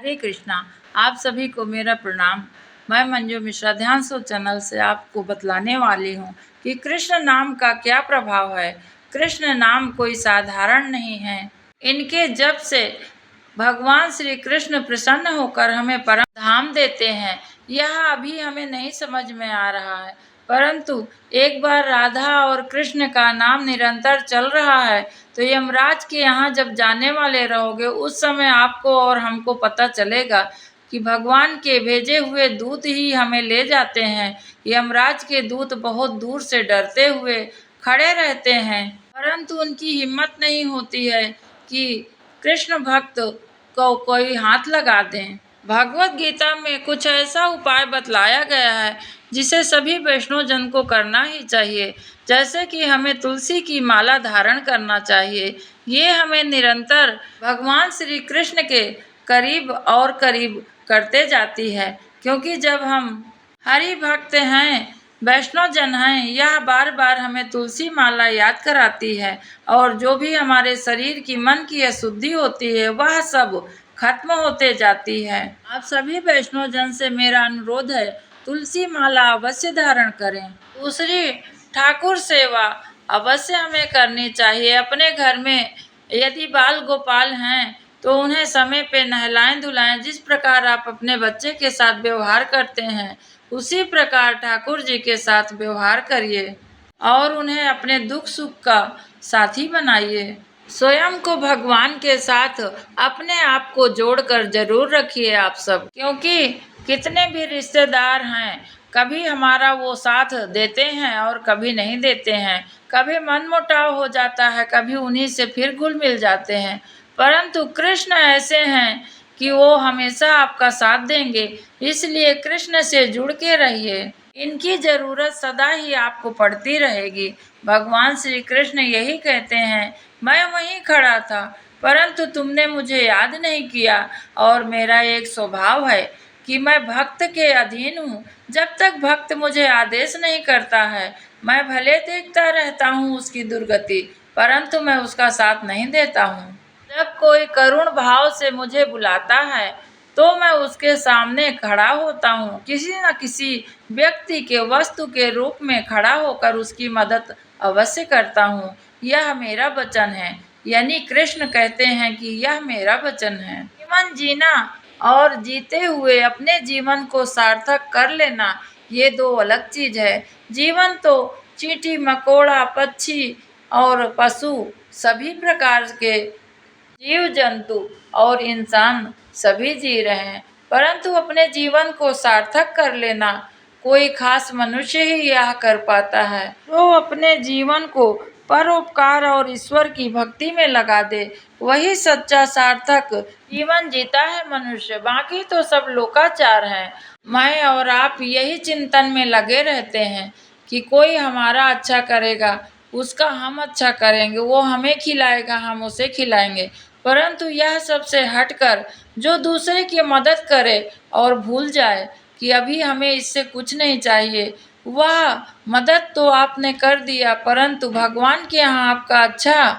हरे कृष्णा। आप सभी को मेरा प्रणाम। मैं मंजू मिश्रा ध्यान सो चैनल से आपको बतलाने वाली हूँ कि कृष्ण नाम का क्या प्रभाव है। कृष्ण नाम कोई साधारण नहीं है। इनके जप से भगवान श्री कृष्ण प्रसन्न होकर हमें परम धाम देते हैं। यह अभी हमें नहीं समझ में आ रहा है, परंतु एक बार राधा और कृष्ण का नाम निरंतर चल रहा है तो यमराज के यहाँ जब जाने वाले रहोगे उस समय आपको और हमको पता चलेगा कि भगवान के भेजे हुए दूत ही हमें ले जाते हैं। यमराज के दूत बहुत दूर से डरते हुए खड़े रहते हैं, परंतु उनकी हिम्मत नहीं होती है कि कृष्ण भक्त को कोई हाथ लगा दें। भगवत गीता में कुछ ऐसा उपाय बतलाया गया है जिसे सभी वैष्णव जन को करना ही चाहिए, जैसे कि हमें तुलसी की माला धारण करना चाहिए। ये हमें निरंतर भगवान श्री कृष्ण के करीब और करीब करते जाती है, क्योंकि जब हम हरि भक्त हैं, वैष्णव जन हैं, यह बार बार हमें तुलसी माला याद कराती है और जो भी हमारे शरीर की मन की अशुद्धि होती है वह सब खत्म होते जाती है। आप सभी वैष्णव जन से मेरा अनुरोध है, तुलसी माला अवश्य धारण करें। दूसरी, ठाकुर सेवा अवश्य हमें करनी चाहिए। अपने घर में यदि बाल गोपाल हैं तो उन्हें समय पे नहलाएं धुलाएं। जिस प्रकार आप अपने बच्चे के साथ व्यवहार करते हैं उसी प्रकार ठाकुर जी के साथ व्यवहार करिए और उन्हें अपने दुख सुख का साथी बनाइए। स्वयं को भगवान के साथ अपने आप को जोड़कर जरूर रखिए आप सब, क्योंकि कितने भी रिश्तेदार हैं, कभी हमारा वो साथ देते हैं और कभी नहीं देते हैं। कभी मनमुटाव हो जाता है, कभी उन्हीं से फिर घुल मिल जाते हैं, परंतु कृष्ण ऐसे हैं कि वो हमेशा आपका साथ देंगे। इसलिए कृष्ण से जुड़ के रहिए, इनकी जरूरत सदा ही आपको पड़ती रहेगी। भगवान श्री कृष्ण यही कहते हैं, मैं वहीं खड़ा था परंतु तुमने मुझे याद नहीं किया। और मेरा एक स्वभाव है कि मैं भक्त के अधीन हूँ। जब तक भक्त मुझे आदेश नहीं करता है मैं भले देखता रहता हूँ उसकी दुर्गति, परंतु मैं उसका साथ नहीं देता हूँ। जब कोई करुण भाव से मुझे बुलाता है तो मैं उसके सामने खड़ा होता हूँ। किसी न किसी व्यक्ति के वस्तु के रूप में खड़ा होकर उसकी मदद अवश्य करता हूँ। यह मेरा वचन है, यानी कृष्ण कहते हैं कि यह मेरा वचन है। जीवन जीना और जीते हुए अपने जीवन को सार्थक कर लेना, ये दो अलग चीज है। जीवन तो चींटी मकोड़ा पक्षी और पशु सभी प्रकार के जीव जंतु और इंसान सभी जी रहे हैं, परंतु अपने जीवन को सार्थक कर लेना कोई खास मनुष्य ही यह कर पाता है। जो अपने जीवन को परोपकार और ईश्वर की भक्ति में लगा दे वही सच्चा सार्थक जीवन जीता है मनुष्य। बाकी तो सब लोकाचार हैं। मैं और आप यही चिंतन में लगे रहते हैं कि कोई हमारा अच्छा करेगा, उसका हम अच्छा करेंगे, वो हमें खिलाएगा हम उसे खिलाएंगे, परंतु यह सबसे हटकर जो दूसरे की मदद करे और भूल जाए कि अभी हमें इससे कुछ नहीं चाहिए, वह मदद तो आपने कर दिया परंतु भगवान के यहाँ आपका अच्छा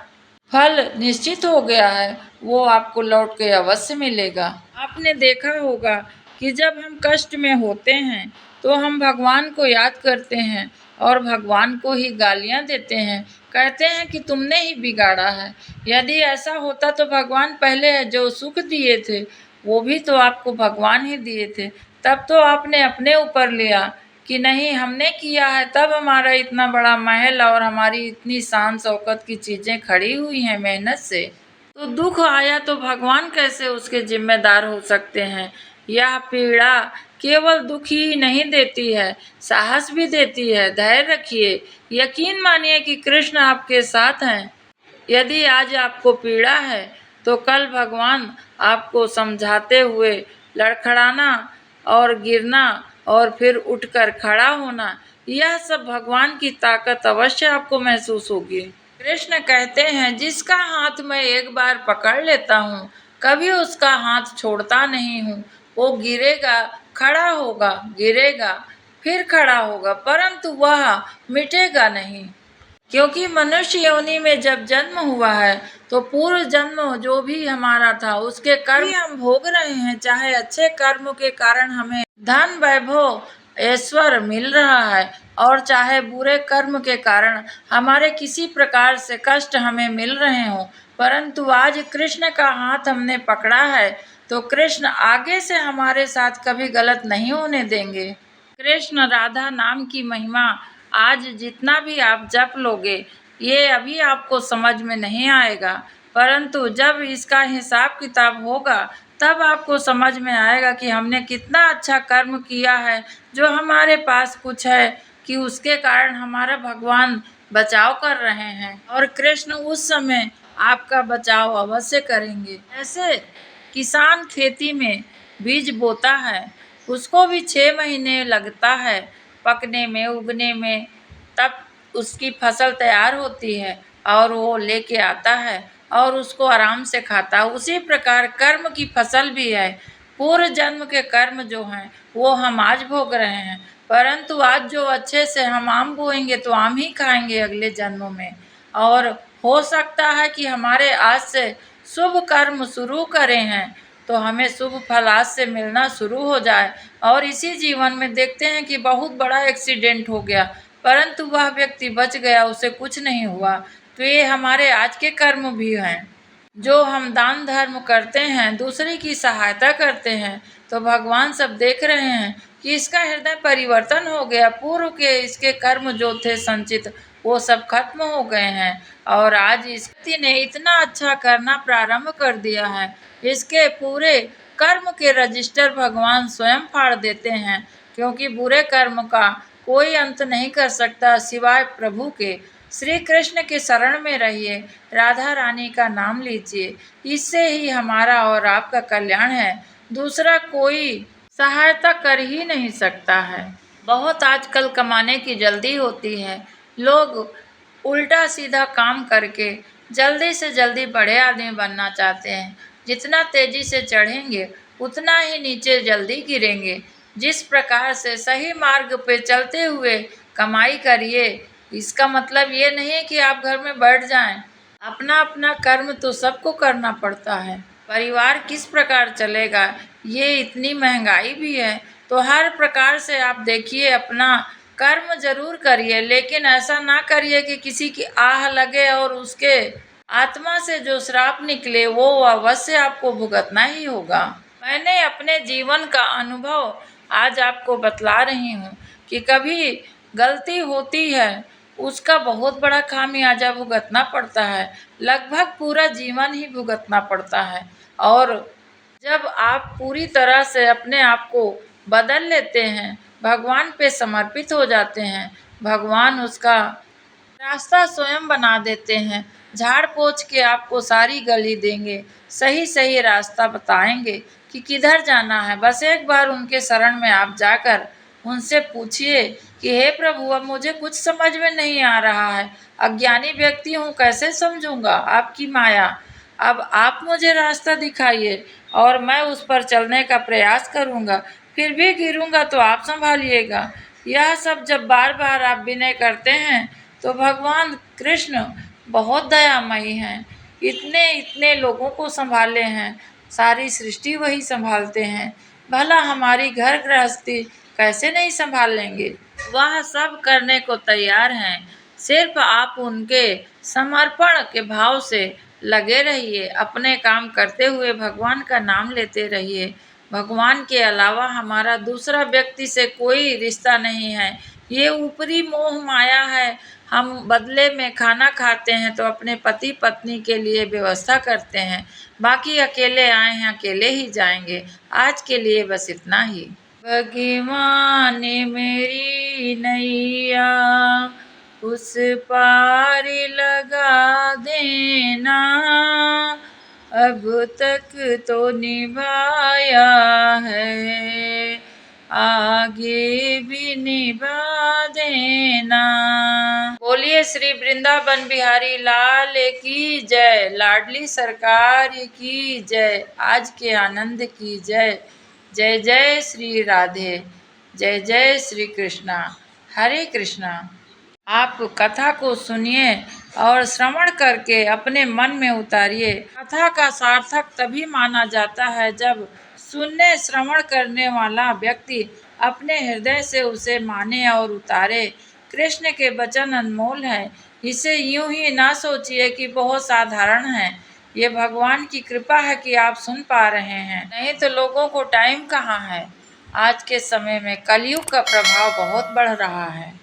फल निश्चित हो गया है, वो आपको लौट के अवश्य मिलेगा। आपने देखा होगा कि जब हम कष्ट में होते हैं तो हम भगवान को याद करते हैं और भगवान को ही गालियां देते हैं, कहते हैं कि तुमने ही बिगाड़ा है। यदि ऐसा होता तो भगवान पहले जो सुख दिए थे वो भी तो आपको भगवान ही दिए थे, तब तो आपने अपने ऊपर लिया कि नहीं हमने किया है, तब हमारा इतना बड़ा महल और हमारी इतनी शान शौकत की चीजें खड़ी हुई हैं मेहनत से। तो दुख आया तो भगवान कैसे उसके जिम्मेदार हो सकते हैं। यह पीड़ा केवल दुख ही नहीं देती है, साहस भी देती है। धैर्य रखिए, यकीन मानिए कि कृष्ण आपके साथ हैं। यदि आज आपको पीड़ा है तो कल भगवान आपको समझाते हुए लड़खड़ाना और गिरना और फिर उठकर खड़ा होना, यह सब भगवान की ताकत अवश्य आपको महसूस होगी। कृष्ण कहते हैं, जिसका हाथ मैं एक बार पकड़ लेता हूँ कभी उसका हाथ छोड़ता नहीं हूँ। वो गिरेगा, खड़ा होगा, गिरेगा, फिर खड़ा होगा, परंतु वह मिटेगा नहीं। क्योंकि मनुष्य योनि में जब जन्म हुआ है तो पूर्व जन्म जो भी हमारा था उसके कर्म हम भोग रहे हैं। चाहे अच्छे कर्म के कारण हमें धन वैभव ऐश्वर्य मिल रहा है और चाहे बुरे कर्म के कारण हमारे किसी प्रकार से कष्ट हमें मिल रहे हो, परंतु आज कृष्ण का हाथ हमने पकड़ा है तो कृष्ण आगे से हमारे साथ कभी गलत नहीं होने देंगे। कृष्ण राधा नाम की महिमा आज जितना भी आप जप लोगे ये अभी आपको समझ में नहीं आएगा, परंतु जब इसका हिसाब किताब होगा तब आपको समझ में आएगा कि हमने कितना अच्छा कर्म किया है, जो हमारे पास कुछ है कि उसके कारण हमारा भगवान बचाव कर रहे हैं और कृष्ण उस समय आपका बचाव अवश्य करेंगे। ऐसे किसान खेती में बीज बोता है, उसको भी 6 महीने लगता है पकने में, उगने में, तब उसकी फसल तैयार होती है और वो लेके आता है और उसको आराम से खाता है। उसी प्रकार कर्म की फसल भी है। पूर्व जन्म के कर्म जो हैं वो हम आज भोग रहे हैं, परंतु आज जो अच्छे से हम आम बोएंगे तो आम ही खाएंगे अगले जन्मों में। और हो सकता है कि हमारे आज से शुभ कर्म शुरू करें हैं तो हमें शुभ फल आज से मिलना शुरू हो जाए। और इसी जीवन में देखते हैं कि बहुत बड़ा एक्सीडेंट हो गया परंतु वह व्यक्ति बच गया, उसे कुछ नहीं हुआ। तो ये हमारे आज के कर्म भी हैं। जो हम दान धर्म करते हैं, दूसरे की सहायता करते हैं, तो भगवान सब देख रहे हैं कि इसका हृदय परिवर्तन हो गया। पूर्व के इसके कर्म जो थे संचित वो सब खत्म हो गए हैं और आज इस व्यक्ति ने इतना अच्छा करना प्रारंभ कर दिया है। इसके पूरे कर्म के रजिस्टर भगवान स्वयं फाड़ देते हैं, क्योंकि बुरे कर्म का कोई अंत नहीं कर सकता सिवाय प्रभु के। श्री कृष्ण के शरण में रहिए, राधा रानी का नाम लीजिए, इससे ही हमारा और आपका कल्याण है। दूसरा कोई सहायता कर ही नहीं सकता है। बहुत आजकल कमाने की जल्दी होती है, लोग उल्टा सीधा काम करके जल्दी से जल्दी बड़े आदमी बनना चाहते हैं। जितना तेजी से चढ़ेंगे उतना ही नीचे जल्दी गिरेंगे। जिस प्रकार से सही मार्ग पे चलते हुए कमाई करिए, इसका मतलब ये नहीं है कि आप घर में बैठ जाएं। अपना अपना कर्म तो सबको करना पड़ता है। परिवार किस प्रकार चलेगा, ये इतनी महंगाई भी है, तो हर प्रकार से आप देखिए अपना कर्म जरूर करिए, लेकिन ऐसा ना करिए कि किसी की आह लगे और उसके आत्मा से जो श्राप निकले वो अवश्य आपको भुगतना ही होगा। मैंने अपने जीवन का अनुभव आज आपको बतला रही हूँ कि कभी गलती होती है उसका बहुत बड़ा खामियाजा भुगतना पड़ता है, लगभग पूरा जीवन ही भुगतना पड़ता है। और जब आप पूरी तरह से अपने आप को बदल लेते हैं, भगवान पे समर्पित हो जाते हैं, भगवान उसका रास्ता स्वयं बना देते हैं। झाड़ पोंछ के आपको सारी गली देंगे, सही सही रास्ता बताएंगे कि किधर जाना है। बस एक बार उनके शरण में आप जाकर उनसे पूछिए कि हे प्रभु, अब मुझे कुछ समझ में नहीं आ रहा है, अज्ञानी व्यक्ति हूँ, कैसे समझूंगा आपकी माया। अब आप मुझे रास्ता दिखाइए और मैं उस पर चलने का प्रयास करूँगा, फिर भी गिरूँगा तो आप संभालिएगा। यह सब जब बार बार आप विनय करते हैं तो भगवान कृष्ण बहुत दयामयी हैं। इतने इतने लोगों को संभाले हैं, सारी सृष्टि वही संभालते हैं, भला हमारी घर गृहस्थी कैसे नहीं संभाल लेंगे। वह सब करने को तैयार हैं, सिर्फ आप उनके समर्पण के भाव से लगे रहिए। अपने काम करते हुए भगवान का नाम लेते रहिए। भगवान के अलावा हमारा दूसरा व्यक्ति से कोई रिश्ता नहीं है। ये ऊपरी मोह माया है। हम बदले में खाना खाते हैं तो अपने पति पत्नी के लिए व्यवस्था करते हैं, बाकी अकेले आए हैं अकेले ही जाएंगे। आज के लिए बस इतना ही। भगवान मेरी नैया उस पार लगा देना, अब तक तो निभाया है, आगे भी निभा देना। बोलिए श्री वृंदावन बिहारी लाल की जय, लाडली सरकार की जय, आज के आनंद की जय। जय जय श्री राधे, जय जय श्री कृष्णा, हरे कृष्णा। आप कथा को सुनिए और श्रवण करके अपने मन में उतारिए। कथा का सार्थक तभी माना जाता है जब सुनने श्रवण करने वाला व्यक्ति अपने हृदय से उसे माने और उतारे। कृष्ण के वचन अनमोल हैं, इसे यूं ही ना सोचिए कि बहुत साधारण है। ये भगवान की कृपा है कि आप सुन पा रहे हैं, नहीं तो लोगों को टाइम कहाँ है। आज के समय में कलयुग का प्रभाव बहुत बढ़ रहा है।